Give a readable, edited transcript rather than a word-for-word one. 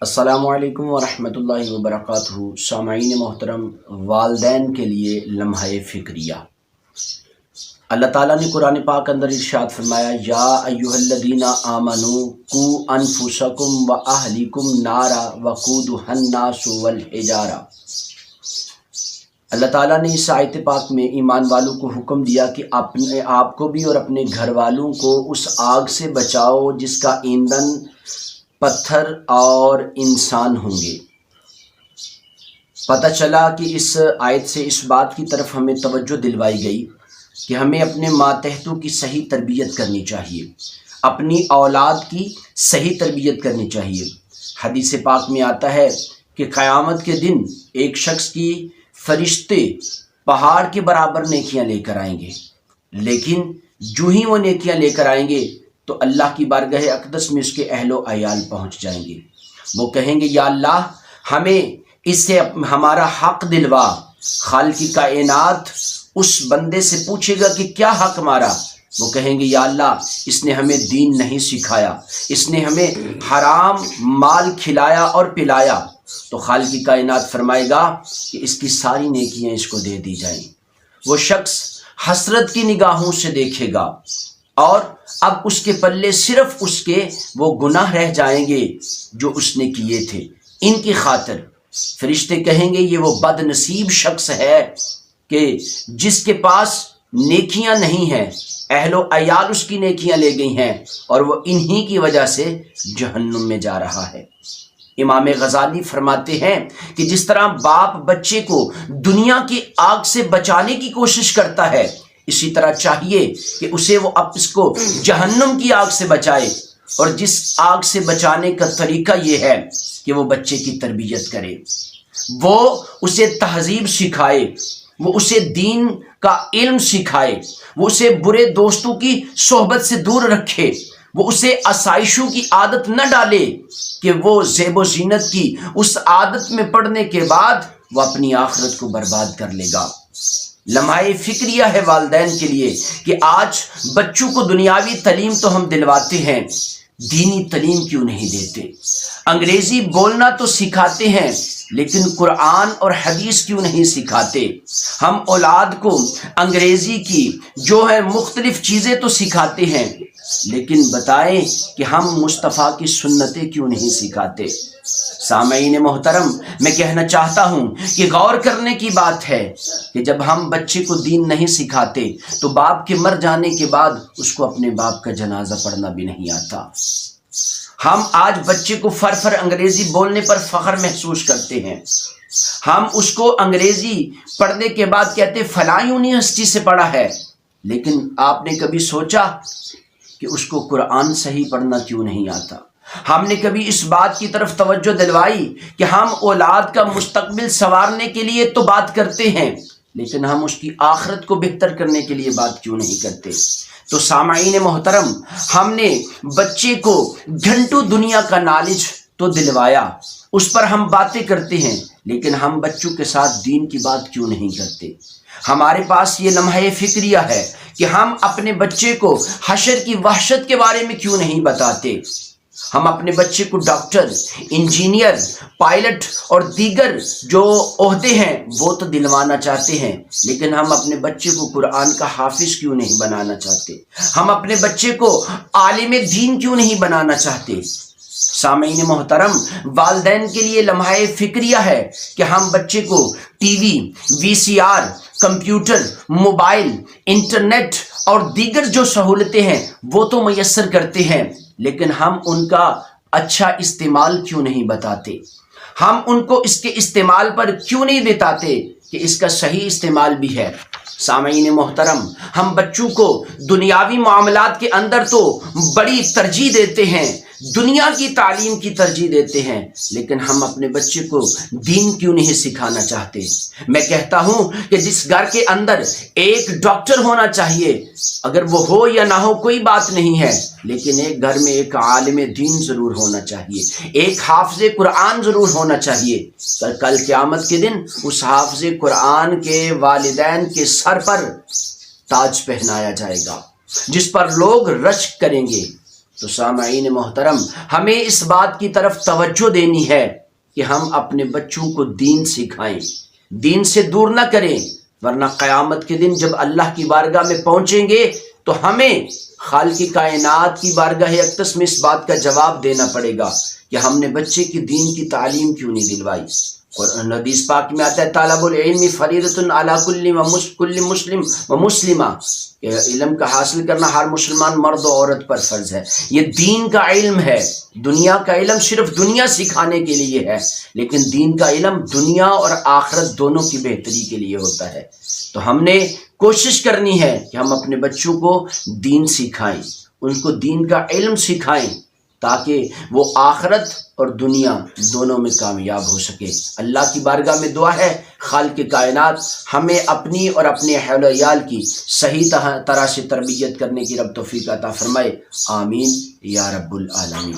السلام علیکم ورحمۃ اللہ وبرکاتہ۔ سامعین محترم، والدین کے لیے لمحہ فکریہ۔ اللہ تعالیٰ نے قرآن پاک اندر ارشاد فرمایا، یا ایھا الذین آمنوا قوا انفسکم واہلیکم نارا وقودھا الناس والحجارہ۔ اللہ تعالیٰ نے اس آیت پاک میں ایمان والوں کو حکم دیا کہ اپنے آپ کو بھی اور اپنے گھر والوں کو اس آگ سے بچاؤ جس کا ایندھن پتھر اور انسان ہوں گے۔ پتہ چلا کہ اس آیت سے اس بات کی طرف ہمیں توجہ دلوائی گئی کہ ہمیں اپنے ماتحتوں کی صحیح تربیت کرنی چاہیے، اپنی اولاد کی صحیح تربیت کرنی چاہیے۔ حدیث پاک میں آتا ہے کہ قیامت کے دن ایک شخص کی فرشتے پہاڑ کے برابر نیکیاں لے کر آئیں گے، لیکن جو ہی وہ نیکیاں لے کر آئیں گے تو اللہ کی بارگاہ اقدس میں اس کے اہل و عیال پہنچ جائیں گے۔ وہ کہیں گے، یا اللہ ہمیں اس سے ہمارا حق دلوا۔ خالق کائنات اس بندے سے پوچھے گا کہ کیا حق مارا؟ وہ کہیں گے، یا اللہ اس نے ہمیں دین نہیں سکھایا، اس نے ہمیں حرام مال کھلایا اور پلایا۔ تو خالق کائنات فرمائے گا کہ اس کی ساری نیکیاں اس کو دے دی جائیں۔ وہ شخص حسرت کی نگاہوں سے دیکھے گا اور اب اس کے پلے صرف اس کے وہ گناہ رہ جائیں گے جو اس نے کیے تھے۔ ان کی خاطر فرشتے کہیں گے، یہ وہ بد نصیب شخص ہے کہ جس کے پاس نیکیاں نہیں ہیں، اہل و عیال اس کی نیکیاں لے گئی ہیں اور وہ انہی کی وجہ سے جہنم میں جا رہا ہے۔ امام غزالی فرماتے ہیں کہ جس طرح باپ بچے کو دنیا کی آگ سے بچانے کی کوشش کرتا ہے، اسی طرح چاہیے کہ وہ اس کو جہنم کی آگ سے بچائے، اور جس آگ سے بچانے کا طریقہ یہ ہے کہ وہ بچے کی تربیت کرے، وہ اسے تہذیب سکھائے، وہ اسے دین کا علم سکھائے، وہ اسے برے دوستوں کی صحبت سے دور رکھے، وہ اسے آسائشوں کی عادت نہ ڈالے کہ وہ زیب و زینت کی اس عادت میں پڑنے کے بعد وہ اپنی آخرت کو برباد کر لے گا۔ لمحہ فکریہ ہے والدین کے لیے کہ آج بچوں کو دنیاوی تعلیم تو ہم دلواتے ہیں، دینی تعلیم کیوں نہیں دیتے؟ انگریزی بولنا تو سکھاتے ہیں، لیکن قرآن اور حدیث کیوں نہیں سکھاتے؟ ہم اولاد کو انگریزی کی جو ہے مختلف چیزیں تو سکھاتے ہیں، لیکن بتائیں کہ ہم مصطفیٰ کی سنتیں کیوں نہیں سکھاتے؟ سامعین محترم، میں کہنا چاہتا ہوں کہ غور کرنے کی بات ہے کہ جب ہم بچے کو دین نہیں سکھاتے تو باپ کے مر جانے کے بعد اس کو اپنے باپ کا جنازہ پڑھنا بھی نہیں آتا۔ ہم آج بچے کو فر انگریزی بولنے پر فخر محسوس کرتے ہیں، ہم اس کو انگریزی پڑھنے کے بعد کہتے فلاں یونیورسٹی سے پڑھا ہے، لیکن آپ نے کبھی سوچا کہ اس کو قرآن صحیح پڑھنا کیوں نہیں آتا؟ ہم نے کبھی اس بات کی طرف توجہ دلوائی کہ ہم اولاد کا مستقبل سنوارنے کے لیے تو بات کرتے ہیں، لیکن ہم اس کی آخرت کو بہتر کرنے کے لیے بات کیوں نہیں کرتے؟ تو سامعین محترم، ہم نے بچے کو گھنٹوں دنیا کا نالج تو دلوایا، اس پر ہم باتیں کرتے ہیں، لیکن ہم بچوں کے ساتھ دین کی بات کیوں نہیں کرتے؟ ہمارے پاس یہ لمحہ فکریہ ہے کہ ہم اپنے بچے کو حشر کی وحشت کے بارے میں کیوں نہیں بتاتے؟ ہم اپنے بچے کو ڈاکٹر، انجینئر، پائلٹ اور دیگر جو عہدے ہیں وہ تو دلوانا چاہتے ہیں، لیکن ہم اپنے بچے کو قرآن کا حافظ کیوں نہیں بنانا چاہتے؟ ہم اپنے بچے کو عالم دین کیوں نہیں بنانا چاہتے؟ سامعین محترم، والدین کے لیے لمحہ فکریہ ہے کہ ہم بچے کو TV, VCR, computer, mobile, internet اور دیگر جو سہولتیں ہیں وہ تو میسر کرتے ہیں، لیکن ہم ان کا اچھا استعمال کیوں نہیں بتاتے؟ ہم ان کو اس کے استعمال پر کیوں نہیں بتاتے کہ اس کا صحیح استعمال بھی ہے؟ سامعین محترم، ہم بچوں کو دنیاوی معاملات کے اندر تو بڑی ترجیح دیتے ہیں، دنیا کی تعلیم کی ترجیح دیتے ہیں، لیکن ہم اپنے بچے کو دین کیوں نہیں سکھانا چاہتے؟ میں کہتا ہوں کہ جس گھر کے اندر ایک ڈاکٹر ہونا چاہیے، اگر وہ ہو یا نہ ہو کوئی بات نہیں ہے، لیکن ایک گھر میں ایک عالم دین ضرور ہونا چاہیے، ایک حافظ قرآن ضرور ہونا چاہیے۔ کل قیامت کے دن اس حافظ قرآن کے والدین کے سر پر تاج پہنایا جائے گا، جس پر لوگ رشک کریں گے تو سامعین محترم، ہمیں اس بات کی طرف توجہ دینی ہے کہ ہم اپنے بچوں کو دین سکھائیں، دین سے دور نہ کریں، ورنہ قیامت کے دن جب اللہ کی بارگاہ میں پہنچیں گے تو ہمیں خالق کائنات کی بارگاہ اقدس میں اس بات کا جواب دینا پڑے گا کہ ہم نے بچے کی دین کی تعلیم کیوں نہیں دلوائی۔ اور حدیث پاک میں آتا ہے طالب العلم فریضۃ علی کل مسلم و مسلمہ، علم کا حاصل کرنا ہر مسلمان مرد و عورت پر فرض ہے۔ یہ دین کا علم ہے، دنیا کا علم صرف دنیا سکھانے کے لیے ہے، لیکن دین کا علم دنیا اور آخرت دونوں کی بہتری کے لیے ہوتا ہے۔ تو ہم نے کوشش کرنی ہے کہ ہم اپنے بچوں کو دین سکھائیں، ان کو دین کا علم سکھائیں، تاکہ وہ آخرت اور دنیا دونوں میں کامیاب ہو سکے۔ اللہ کی بارگاہ میں دعا ہے خالق کائنات ہمیں اپنی اور اپنے اہل و عیال کی صحیح طرح سے تربیت کرنے کی رب توفیق عطا فرمائے، آمین یا رب العالمین۔